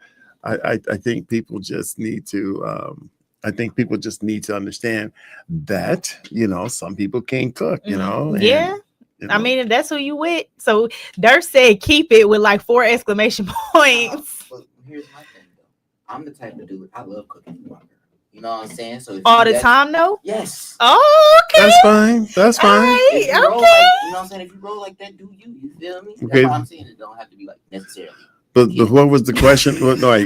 I think people just need to. I think people just need to understand that, you know, some people can't cook, you know. And, yeah. you know. I mean, if that's who you with. So Dirk said keep it with like 4 exclamation points. But here's my thing though. I'm the type of dude, I love cooking for my girl. You know what I'm saying? So all the time though? Yes. Oh, okay. That's fine. That's fine. Right, If you roll okay. like, you know what I'm saying? If you roll like that, do you feel me? That's Okay. what I'm saying. It don't have to be like necessarily. But what was the question?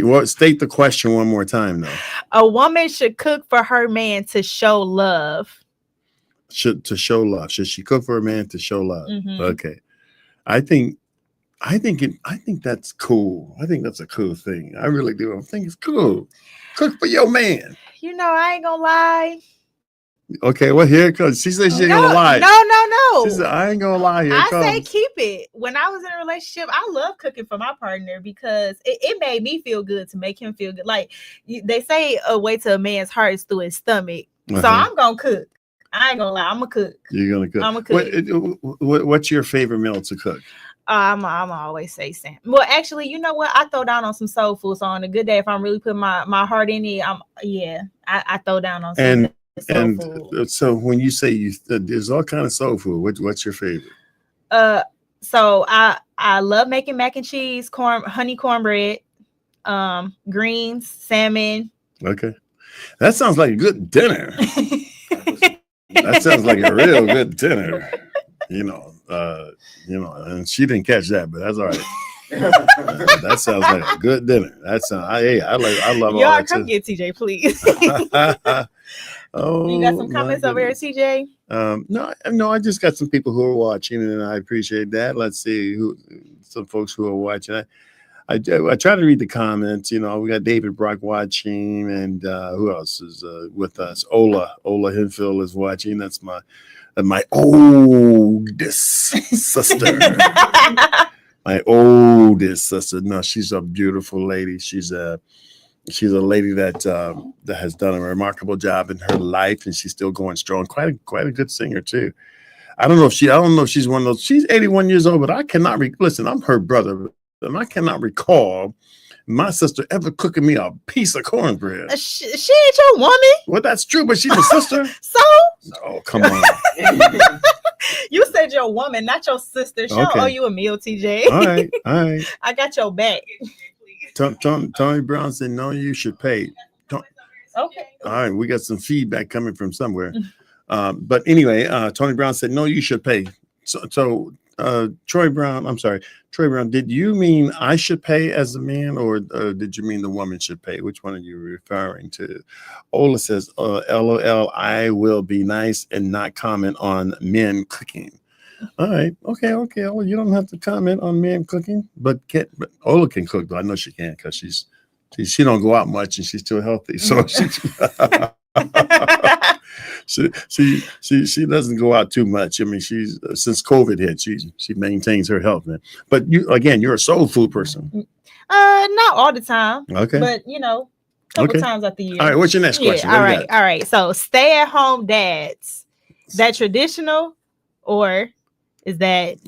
What state the question one more time though? A woman should cook for her man to show love. To show love. Should she cook for a man to show love? Mhm. Okay. I think that's cool. I think that's a cool thing. I really do. I think it's cool. Cook for your man. You know, I ain't gonna lie. Okay, well, here it comes. She said she ain't gonna lie. No. She said, I ain't gonna lie. Here it I comes. say keep it. When I was in a relationship, I love cooking for my partner because it made me feel good to make him feel good. Like they say, a way to a man's heart is through his stomach. So I'm gonna cook. I ain't gonna lie. I'm gonna cook. You're gonna cook. I'm gonna cook. What's your favorite meal to cook? I'm always say Sam. Well, actually, you know what? I throw down on some soul food. So on a good day, if I'm really putting my heart in it, I throw down on some soul food. So when you say there's all kind of soul food, what's your favorite? So I love making mac and cheese, honey cornbread, greens, salmon. Okay, that sounds like a good dinner. That sounds like a real good dinner. You know, and she didn't catch that, but that's all right. That sounds like a good dinner. That sounds. I love all y'all that come too. get TJ, please. Oh, you got some comments over here, TJ? No, I just got some people who are watching, and I appreciate that. Let's see some folks who are watching. I try to read the comments. You know, we got David Brock watching, and who else is with us? Ola Hinfield is watching. That's my oldest sister. My oldest sister. No, she's a beautiful lady. She's a lady that has done a remarkable job in her life, and she's still going strong. Quite a good singer too. I don't know if she's one of those. She's 81 years old, but I cannot listen. I'm her brother, and I cannot recall my sister ever cooking me a piece of cornbread. She ain't your woman. Well, that's true, but she's a sister. So? Oh, come on. You said your woman, not your sister. She'll owe you a meal, TJ. All right. I got your back. Tony Brown said, "No, you should pay." Okay. All right, we got some feedback coming from somewhere. But anyway, Tony Brown said, "No, you should pay." So Troy Brown, did you mean I should pay as a man, or did you mean the woman should pay? Which one are you referring to? Ola says, LOL, I will be nice and not comment on men cooking. All right. Okay. Well, you don't have to comment on men cooking, but Ola can cook, though. I know she can because she don't go out much and she's still healthy. So she doesn't go out too much. I mean, she's since COVID hit, she maintains her health, man. But you're a soul food person. Not all the time. Okay. But a couple times out the year. All right. What's your next question? All right. So stay-at-home dads. Is that traditional, or is that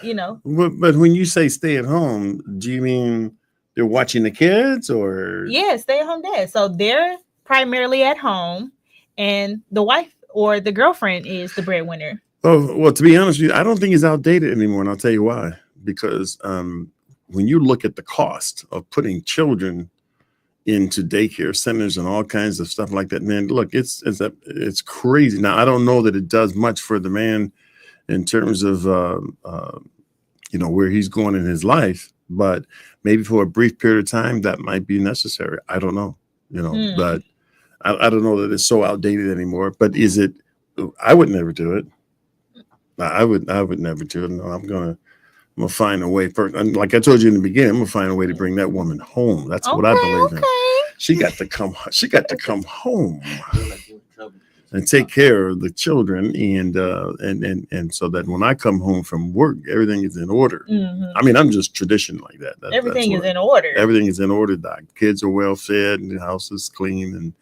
you know. But when you say stay at home, do you mean they're watching the kids or? Yeah, stay at home dad. So they're primarily at home, and the wife or the girlfriend is the breadwinner. Oh, well, to be honest with you, I don't think it's outdated anymore. And I'll tell you why. Because when you look at the cost of putting children into daycare centers and all kinds of stuff like that, man, look, it's crazy. Now, I don't know that it does much for the man in terms of, where he's going in his life, but maybe for a brief period of time that might be necessary. I don't know, but I don't know that it's so outdated anymore. But is it? I would never do it. I would never do it. No, I'm gonna find a way. First, and like I told you in the beginning, I'm gonna find a way to bring that woman home. That's what I believe in. She got to come home and take care of the children, and so that when I come home from work, everything is in order. Mm-hmm. I mean, I'm just tradition like that. Everything is in order. Everything is in order. The kids are well fed, and the house is clean, and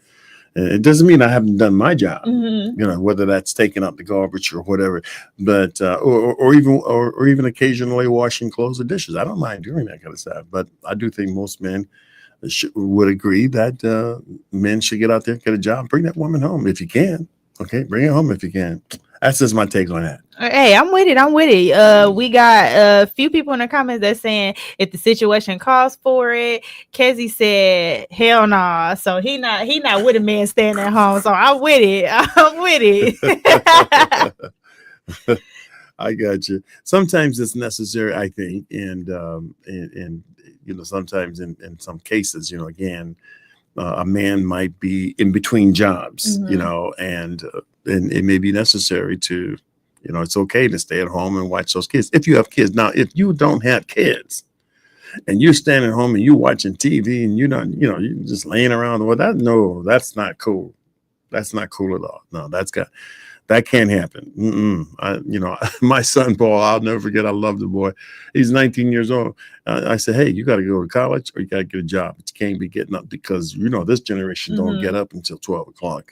it doesn't mean I haven't done my job. Mm-hmm. Whether that's taking out the garbage or whatever, but or even occasionally washing clothes or dishes. I don't mind doing that kind of stuff, but I do think most men would agree that men should get out there, get a job, bring that woman home if you can. Okay, bring her home if you can. That's just my take on that. Hey, I'm with it. We got a few people in the comments that saying if the situation calls for it. Kezzy said hell nah. So he not with a man staying at home. So I'm with it. I got you. Sometimes it's necessary, I think, and sometimes in some cases, again, a man might be in between jobs, and it may be necessary to, it's okay to stay at home and watch those kids if you have kids. Now, if you don't have kids and you're standing home and you're watching TV and you're just laying around, well, that's not cool. That's not cool at all. No, that can't happen. My son, Paul, I'll never forget. I love the boy. He's 19 years old. I said, hey, you got to go to college or you got to get a job. But you can't be getting up because, this generation don't get up until 12 o'clock.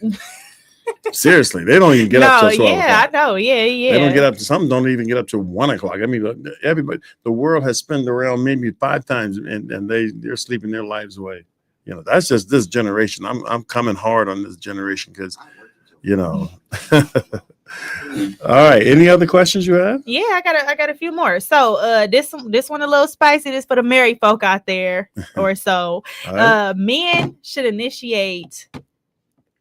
Seriously, they don't even get up till 12 o'clock. I know. Yeah. They don't get up to, some don't even get up to 1 o'clock. I mean, everybody, the world has spun around maybe 5 times and they're sleeping their lives away. That's just this generation. I'm coming hard on this generation because all right. Any other questions you have? Yeah, I got a few more. So this one a little spicy. This for the married folk out there or so. Right. Men should initiate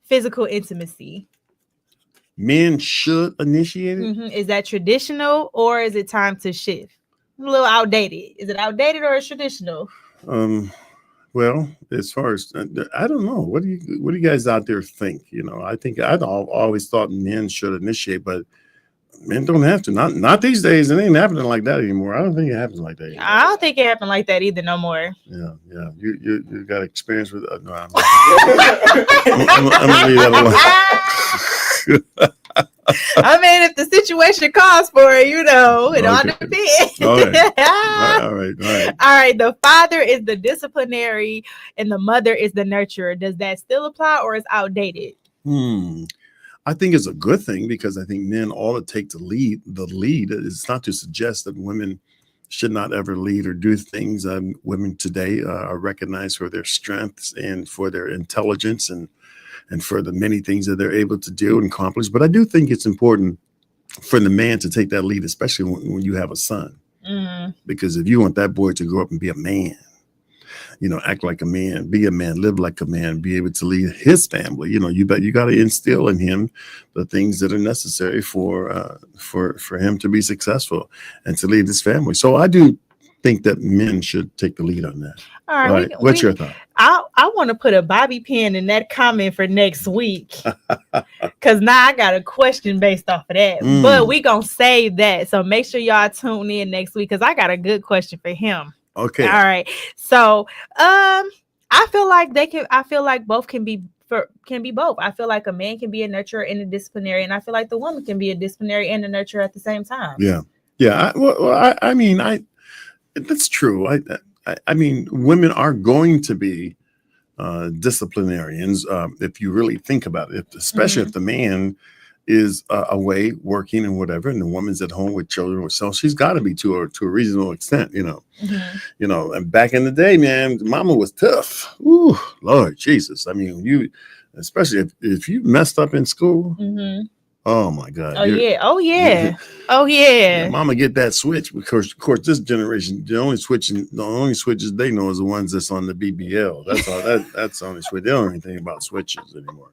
physical intimacy. Men should initiate it? Mm-hmm. Is that traditional or is it time to shift? A little outdated. Is it outdated or is traditional? Well, as far as I don't know, what do you guys out there think? I think I've always thought men should initiate, but men don't have to. Not these days. It ain't happening like that anymore. I don't think it happens like that anymore. I don't think it happened like that either no more. Yeah. You got experience with no, I'm gonna leave that alone. I mean, if the situation calls for it, it all depends. All right. The father is the disciplinary and the mother is the nurturer. Does that still apply or is outdated? I think it's a good thing because I think men ought to take the lead. The lead is not to suggest that women should not ever lead or do things. Women today are recognized for their strengths and for their intelligence and for the many things that they're able to do and accomplish. But I do think it's important for the man to take that lead, especially when you have a son. Mm-hmm. Because if you want that boy to grow up and be a man, act like a man, be a man, live like a man, be able to lead his family, you got to instill in him the things that are necessary for him to be successful and to lead his family. So I do think that men should take the lead on that. All right. What's your thought? I want to put a bobby pin in that comment for next week because now I got a question based off of that. But we gonna save that. So make sure y'all tune in next week because I got a good question for him. Okay. All right. So I feel like both can be both. I feel like a man can be a nurturer and a disciplinary, and I feel like the woman can be a disciplinary and a nurturer at the same time. Yeah. I mean, that's true. I mean, women are going to be disciplinarians if you really think about it, especially if the man is away working and whatever, and the woman's at home with children, so she's got to be to a reasonable extent, And back in the day, man, mama was tough. Ooh, Lord Jesus! I mean, you, especially if you messed up in school. Oh my God! Oh yeah! Mama get that switch because, of course, this generation the only switches they know is the ones that's on the BBL. That's all. That's the only switch. They don't know anything about switches anymore.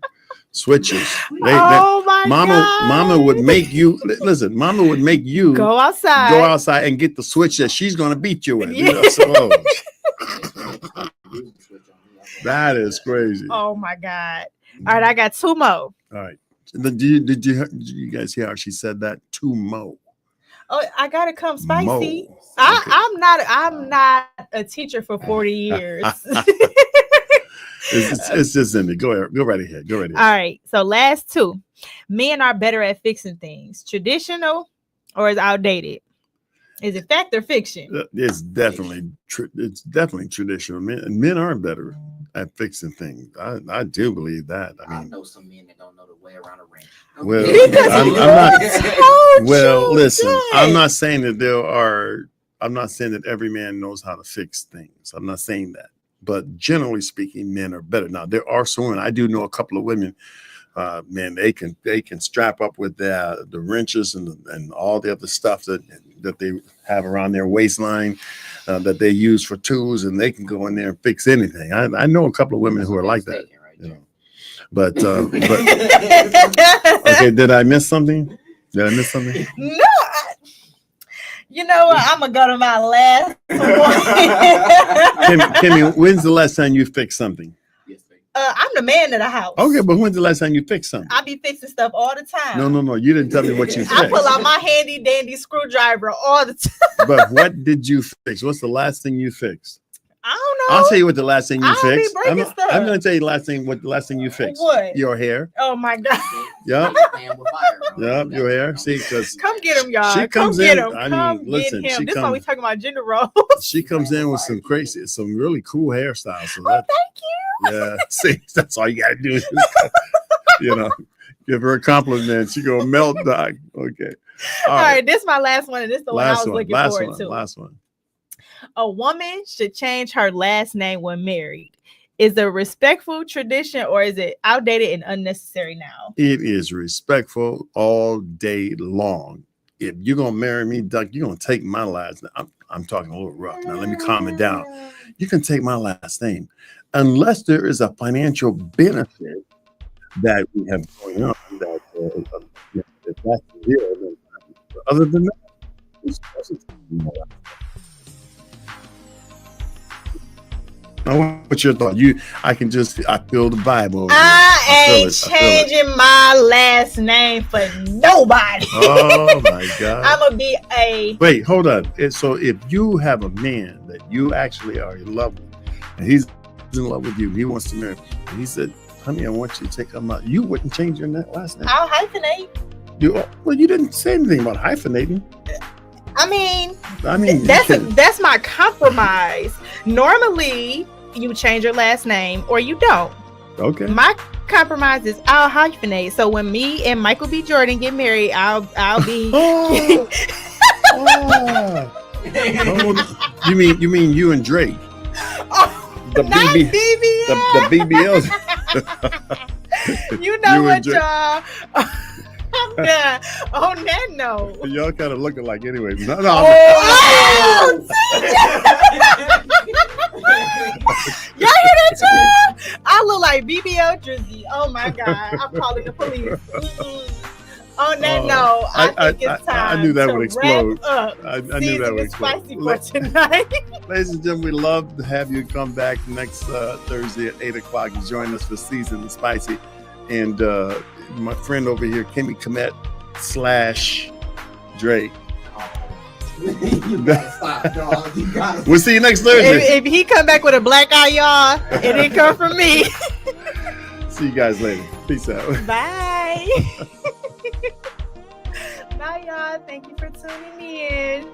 Switches. Mama would make you listen. Mama would make you go outside and get the switch that she's gonna beat you with. Yeah. That is crazy. Oh my God! All right, I got 2 more. All right. Did you guys hear how she said that? 2 more. Oh, I gotta come spicy. Mo. Okay. I'm not a teacher for 40 years. It's just in there. Go right ahead. All right. So last 2. Men are better at fixing things. Traditional or is outdated? Is it fact or fiction? It's definitely traditional. Men are better at fixing things. I do believe that. I know some men that don't know the way around a ring. Well, I'm listen. I'm not saying that I'm not saying that every man knows how to fix things. I'm not saying that. But generally speaking, men are better. Now there are some women. I do know a couple of women. Man, they can strap up with the wrenches and all the other stuff that they have around their waistline that they use for tools, and they can go in there and fix anything. I know a couple of women who are like that. But okay, did I miss something? No. You know what? I'm gonna go to my last one. Kimmy, when's the last time you fixed something? I'm the man of the house. Okay, but when's the last time you fixed something? I be fixing stuff all the time. No. You didn't tell me what you fixed. I pull out my handy dandy screwdriver all the time. But what did you fix? What's the last thing you fixed? I don't know. I'll tell you what the last thing you fixed. I'm going to tell you what the last thing you fixed. What? Your hair. Oh my God. Yep. Yep. Your hair. See, because come get him, y'all. She comes in. I mean, listen. This is why we talking about gender roles. She comes in with some really cool hairstyles. So thank you. Yeah. See, that's all you got to do. Is, give her a compliment. She gonna melt, dog. Okay. All right. This is my last one, and this is the one I was looking forward to. Last one. A woman should change her last name when married. Is it a respectful tradition or is it outdated and unnecessary now? It is respectful all day long. If you're going to marry me, Duck, you're going to take my last name. I'm talking a little rough. Now, let me calm it down. You can take my last name unless there is a financial benefit that we have going on. If that's the deal, then other than that, it's what's your thought? I feel the vibe. I ain't changing my last name for nobody. Oh my God. I'm gonna be wait, hold on. So if you have a man that you actually are in love with, and he's in love with you, he wants to marry you, and he said, honey, I want you to take him out. You wouldn't change your last name? I'll hyphenate. You didn't say anything about hyphenating. I mean that's my compromise. Normally you change your last name or you don't. Okay. My compromise is I'll hyphenate. So when me and Michael B. Jordan get married, I'll be You mean you and Drake? The BBLs. You know what, y'all? I'm done. On that note, y'all kind of looking like anyway. No. Y'all hear that, y'all? I look like BBL Drizzy. Oh my God, I'm calling the police. On that note, I think it's time. I knew that would explode. I knew that would explode. Spicy for tonight. Ladies and gentlemen, we'd love to have you come back next Thursday at 8:00 and join us for Season the Spicy. And my friend over here, Kimmy Komet / Drake. You gotta stop, dog. We'll see you next Thursday. If he come back with a black eye, y'all, it didn't come from me. See you guys later. Peace out. Bye. Bye, y'all. Thank you for tuning in.